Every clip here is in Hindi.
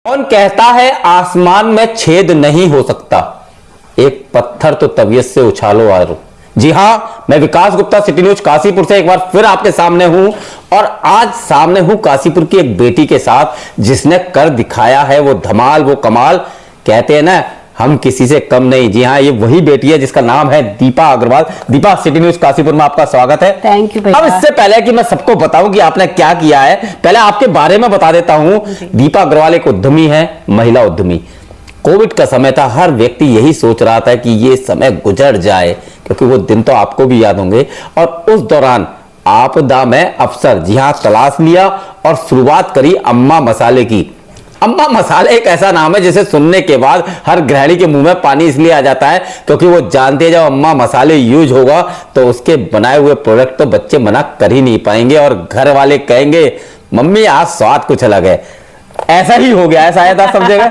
कौन कहता है आसमान में छेद नहीं हो सकता, एक पत्थर तो तबीयत से उछालो आरो। जी हां, मैं विकास गुप्ता, सिटी न्यूज काशीपुर से एक बार फिर आपके सामने हूं और आज सामने हूं काशीपुर की एक बेटी के साथ जिसने कर दिखाया है वो धमाल, वो कमाल। कहते हैं ना, हम किसी से कम नहीं। जी हाँ, ये वही बेटी है जिसका नाम है दीपा अग्रवाल। दीपा, सिटी न्यूज काशीपुर में आपका स्वागत है। थैंक यू भैया। अब इससे पहले कि मैं सबको बताऊं कि आपने क्या किया है, पहले आपके बारे में बता देता हूं। दीपा अग्रवाल एक उद्यमी है, महिला उद्यमी। कोविड का समय था, हर व्यक्ति यही सोच रहा था कि ये समय गुजर जाए, क्योंकि वो दिन तो आपको भी याद होंगे। और उस दौरान आपदा में अवसर, जी हां, तलाश लिया और शुरुआत करी अम्मा मसाले की। अम्मा मसाले एक ऐसा नाम है जिसे सुनने के बाद हर गृहिणी के मुंह में पानी इसलिए आ जाता है क्योंकि वो जानते हैं जब अम्मा मसाले यूज होगा तो उसके बनाए हुए प्रोडक्ट तो बच्चे मना कर ही नहीं पाएंगे और घर वाले कहेंगे मम्मी आज स्वाद कुछ अलग है। ऐसा ही हो गया है शायद, आप समझेगा।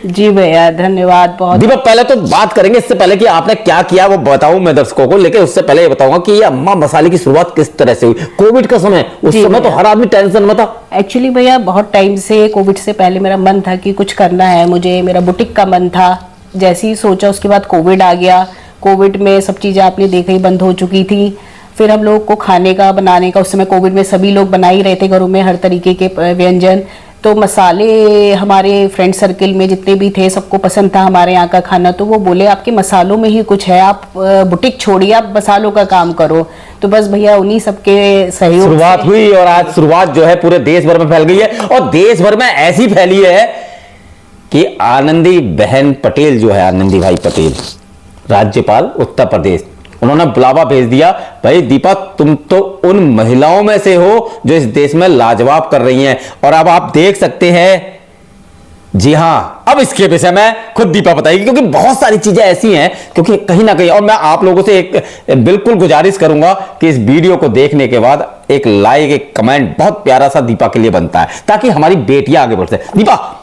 जी भैया, धन्यवाद बहुत। दीपक, पहले तो बात करेंगे इससे पहले कि आपने क्या किया वो बताऊं मैं दर्शकों को, लेकिन उससे पहले ये बताऊंगा कि ये अम्मा मसाले की शुरुआत किस तरह से हुई। कोविड का समय, उस समय तो हर आदमी टेंशन में था। एक्चुअली भैया, बहुत टाइम से कोविड से पहले मेरा मन था कि कुछ करना है मुझे, मेरा बुटीक का मन था। जैसे ही सोचा उसके बाद कोविड आ गया। कोविड में सब चीजें आपने देखा ही बंद हो चुकी थी। फिर हम लोग को खाने का, बनाने का, उस समय कोविड में सभी लोग बना ही रहे थे घरों में हर तरीके के व्यंजन। तो मसाले हमारे फ्रेंड सर्किल में जितने भी थे सबको पसंद था हमारे यहाँ का खाना। तो वो बोले आपके मसालों में ही कुछ है, आप बुटीक छोड़िए, आप मसालों का काम करो। तो बस भैया उन्हीं सबके सहयोग शुरुआत हुई और आज शुरुआत जो है पूरे देश भर में फैल गई है और देश भर में ऐसी फैली है कि आनंदी बहन पटेल जो है, आनंदी भाई पटेल, राज्यपाल उत्तर प्रदेश, उन्होंने बुलावा भेज दिया। भाई दीपा, तुम तो उन महिलाओं में से हो जो इस देश में लाजवाब कर रही हैं। और अब आप देख सकते हैं, जी हां, अब इसके विषय में खुद दीपा बताएगी क्योंकि बहुत सारी चीजें ऐसी हैं, क्योंकि कहीं ना कहीं, और मैं आप लोगों से एक बिल्कुल गुजारिश करूंगा कि इस वीडियो को देखने के बाद एक लाइक, एक कमेंट बहुत प्यारा सा दीपा के लिए बनता है ताकि हमारी बेटियां आगे बढ़ सके। दीपा,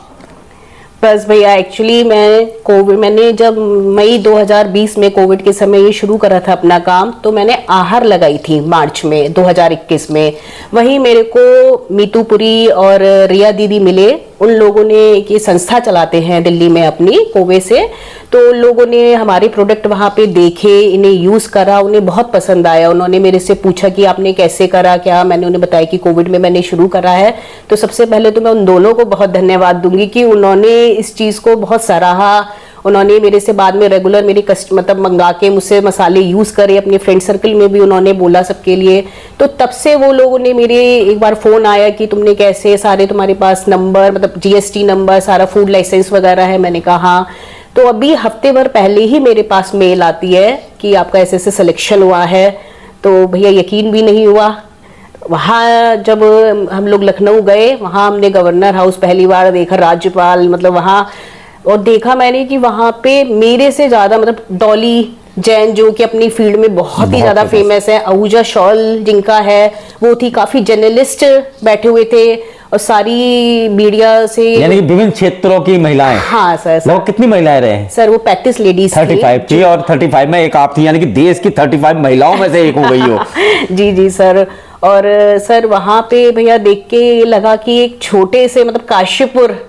बस भैया, एक्चुअली मैंने जब मई 2020 में कोविड के समय ये शुरू करा था अपना काम, तो मैंने आहर लगाई थी मार्च में 2021 में। वहीं मेरे को मीतूपुरी और रिया दीदी मिले। उन लोगों ने ये संस्था चलाते हैं दिल्ली में अपनी, कोवे से। तो उन लोगों ने हमारे प्रोडक्ट वहाँ पे देखे, इन्हें यूज़ करा, उन्हें बहुत पसंद आया। उन्होंने मेरे से पूछा कि आपने कैसे करा, क्या। मैंने उन्हें बताया कि कोविड में मैंने शुरू करा है। तो सबसे पहले तो मैं उन दोनों को बहुत धन्यवाद दूंगी कि उन्होंने इस चीज़ को बहुत सराहा। उन्होंने मेरे से बाद में रेगुलर मेरी मतलब मंगा के मुझसे मसाले यूज़ करे। अपने फ्रेंड सर्कल में भी उन्होंने बोला सबके लिए। तो तब से वो लोगों ने मेरे, एक बार फ़ोन आया कि तुमने कैसे, सारे तुम्हारे पास नंबर, मतलब GST नंबर, सारा फूड लाइसेंस वगैरह है। मैंने कहा हाँ। तो अभी हफ्ते भर पहले ही मेरे पास मेल आती है कि आपका ऐसे ऐसे सिलेक्शन हुआ है। तो भैया यकीन भी नहीं हुआ। वहाँ जब हम लोग लखनऊ गए, वहाँ हमने गवर्नर हाउस पहली बार देखा, राज्यपाल, मतलब वहाँ, और देखा मैंने कि वहाँ पे मेरे से ज़्यादा, मतलब डॉली जैन जो कि अपनी फील्ड में बहुत ही ज़्यादा फेमस है, आहूजा शॉल जिनका है, वो थी। काफ़ी जर्नलिस्ट बैठे हुए थे और सारी मीडिया से, यानी कि विभिन्न क्षेत्रों की महिलाएं। हाँ सर। वो कितनी महिलाएं रहे सर? वो 35 लेडीज 35 थी और 35 में एक आप थी, यानी कि देश की 35 महिलाओं में से एक हो गई हो। जी जी सर। और सर वहाँ पे भैया देख के लगा कि एक छोटे से, मतलब काशीपुर,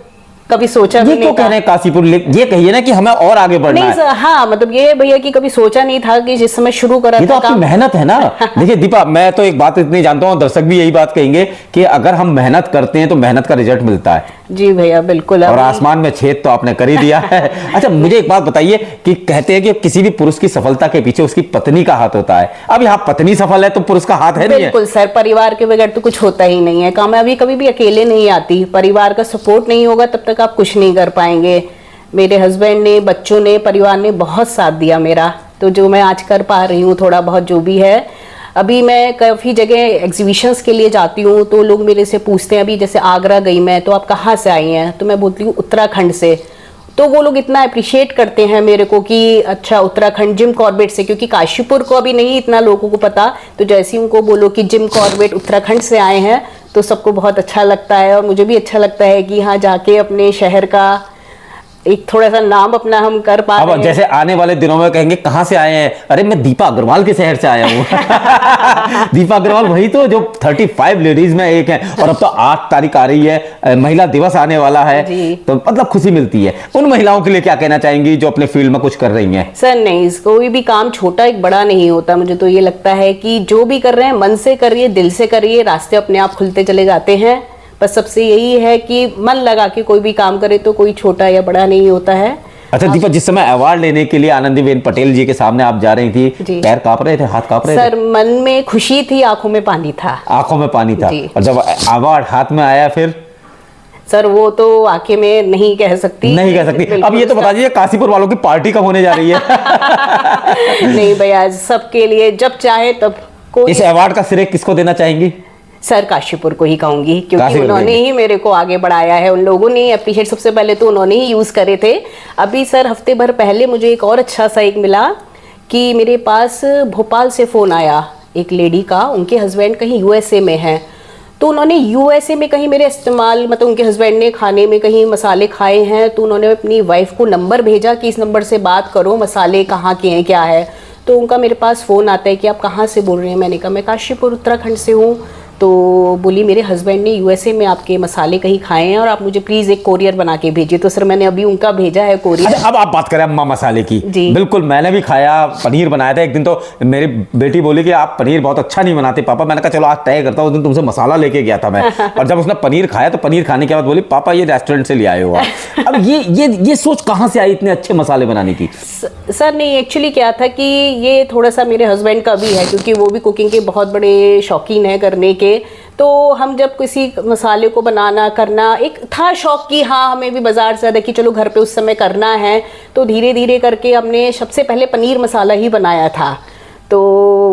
कभी सोचा भी नहीं था। कह रहे हैं काशीपुर, ये कहिए ना कि हमें और आगे बढ़ना नहीं सर, हाँ, मतलब ये भैया कि कभी सोचा नहीं था कि जिस समय शुरू करा था। ये तो आपकी मेहनत है ना। देखिए दीपा, मैं तो एक बात इतनी जानता हूँ, दर्शक भी यही बात कहेंगे कि अगर हम मेहनत करते हैं तो मेहनत का रिजल्ट मिलता है। जी भैया, बिल्कुल। और आसमान में छेद तो आपने कर ही दिया है। अच्छा, मुझे एक बात बताइए कि कहते हैं कि किसी भी पुरुष की सफलता के पीछे उसकी पत्नी का हाथ होता है। अब यहाँ पत्नी सफल है तो पुरुष का हाथ है नहीं है? बिल्कुल सर, परिवार के बगैर तो कुछ होता ही नहीं है। कामयाबी कभी भी अकेले नहीं आती, परिवार का सपोर्ट नहीं होगा तब तक आप कुछ नहीं कर पाएंगे। मेरे हस्बैंड ने, बच्चों ने, परिवार ने बहुत साथ दिया मेरा। तो जो मैं आज कर पा रही हूँ थोड़ा बहुत जो भी है। अभी मैं काफ़ी जगह एग्जीबिशंस के लिए जाती हूँ तो लोग मेरे से पूछते हैं, अभी जैसे आगरा गई मैं, तो आप कहाँ से आई हैं? तो मैं बोलती हूँ उत्तराखंड से। तो वो लोग इतना अप्रिशिएट करते हैं मेरे को कि अच्छा, उत्तराखंड, जिम कॉर्बेट से, क्योंकि काशीपुर को अभी नहीं इतना लोगों को पता। तो जैसे ही उनको बोलो कि जिम कॉर्बेट उत्तराखंड से आए हैं तो सबको बहुत अच्छा लगता है और मुझे भी अच्छा लगता है कि हाँ, जाके अपने शहर का एक थोड़ा सा नाम अपना हम कर पा रहे अब हैं। जैसे आने वाले दिनों में कहेंगे कहाँ से आए हैं, अरे मैं दीपा अग्रवाल के शहर से आया हूँ। दीपा अग्रवाल वही तो जो 35 लेडीज में एक है, और अब तो 8 तारीख आ रही है, महिला दिवस आने वाला है, जी। तो मतलब खुशी मिलती है। उन महिलाओं के लिए क्या कहना चाहेंगी जो अपने फील्ड में कुछ कर रही हैं? सर नहीं, कोई भी काम छोटा एक बड़ा नहीं होता। मुझे तो ये लगता है कि जो भी कर रहे हैं मन से करिए, दिल से करिए, रास्ते अपने आप खुलते चले जाते हैं। बस सबसे यही है कि मन लगा के कोई भी काम करे तो कोई छोटा या बड़ा नहीं होता है। अच्छा दीपा, जिस समय अवार्ड लेने के लिए आनंदीबेन पटेल जी के सामने आप जा रही थी, जी। पैर कांप रहे थे, हाथ कांप रहे थे? सर मन में खुशी थी, आंखों में पानी था। आंखों में पानी था। जी। और जब अवार्ड हाथ में आया फिर? सर वो तो आके मैं नहीं कह सकती। नहीं कह सकती। अब ये तो बता दीजिए, काशीपुर वालों की पार्टी कब होने जा रही है? नहीं भैया, सबके लिए जब चाहे तब कोई। इस अवार्ड का श्रेय किसको देना चाहेंगी? सर काशीपुर को ही कहूंगी, क्योंकि काशीपुर उन्होंने देंगे। ही मेरे को आगे बढ़ाया है। उन लोगों ने अप्रिशिएट, सबसे पहले तो उन्होंने ही यूज करे थे। अभी सर हफ्ते भर पहले मुझे एक और अच्छा सा एक मिला कि मेरे पास भोपाल से फोन आया एक लेडी का, उनके हस्बैंड कहीं यूएसए में हैं, तो उन्होंने यूएसए में कहीं मेरे इस्तेमाल, मतलब उनके हस्बैंड ने खाने में कहीं मसाले खाए हैं, तो उन्होंने अपनी वाइफ को नंबर भेजा कि इस नंबर से बात करो, मसाले कहाँ के हैं, क्या है। तो उनका मेरे पास फ़ोन आता है कि आप कहाँ से बोल रहे हैं। मैंने कहा मैं काशीपुर उत्तराखंड से हूँ। तो बोली मेरे हस्बैंड ने यूएसए में आपके मसाले कहीं खाए हैं और आप मुझे प्लीज़ एक कोरियर बना के भेजिए। तो सर मैंने अभी उनका भेजा है कोरियर। अच्छा, अब आप बात करें अम्मा मसाले की। जी। बिल्कुल, मैंने भी खाया, पनीर बनाया था एक दिन। तो मेरी बेटी बोली कि आप पनीर बहुत अच्छा नहीं बनाते पापा। मैंने कहा चलो आज तय करता हूँ, उस दिन तुमसे मसाला लेके गया था मैं। और जब उसने पनीर खाया तो पनीर खाने के बाद बोली पापा ये रेस्टोरेंट से ले आए हो आप। अब ये सोच कहाँ से आई इतने अच्छे मसाले बनाने की? सर नहीं, एक्चुअली क्या था कि ये थोड़ा सा मेरे हस्बैंड का भी है, क्योंकि वो भी कुकिंग के बहुत बड़े शौकीन है करने के। तो हम जब किसी मसाले को बनाना करना, एक था शौक कि हाँ हमें भी बाजार से ज़्यादा कि चलो घर पे उस समय करना है, तो धीरे धीरे करके हमने सबसे पहले पनीर मसाला ही बनाया था। तो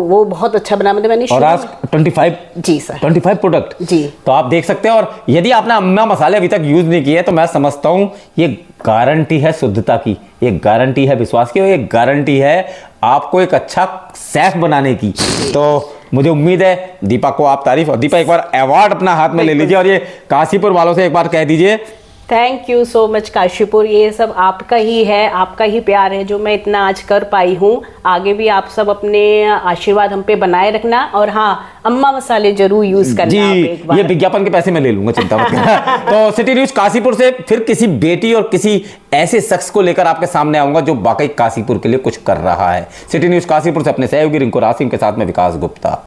वो बहुत अच्छा बना, मतलब मैंने और आज 25? जी सर, 25 प्रोडक्ट। जी। तो आप देख सकते हैं। और यदि आपने अम्मा मसाले अभी तक यूज नहीं किए तो मैं समझता हूं ये गारंटी है शुद्धता की, ये गारंटी है विश्वास की, और ये गारंटी है आपको एक अच्छा शेफ बनाने की। तो मुझे उम्मीद है दीपा को आप तारीफ, और दीपा एक बार अवार्ड अपना हाथ में ले लीजिए और ये काशीपुर वालों से एक बार कह दीजिए thank you so much Kashipur. ये सब आपका ही है, आपका ही प्यार है जो मैं इतना आज कर पाई हूँ। आगे भी आप सब अपने आशीर्वाद हम पे बनाए रखना, और हाँ अम्मा मसाले जरूर यूज करना जी। आप एक बार। ये विज्ञापन के पैसे मैं ले लूंगा, चिंता मत करना। तो सिटी न्यूज काशीपुर से फिर किसी बेटी और किसी ऐसे शख्स को लेकर आपके सामने आऊंगा जो वाकई काशीपुर के लिए कुछ कर रहा है। सिटी न्यूज काशीपुर से अपने सहयोगी रिंकू रासिम के साथ में विकास गुप्ता।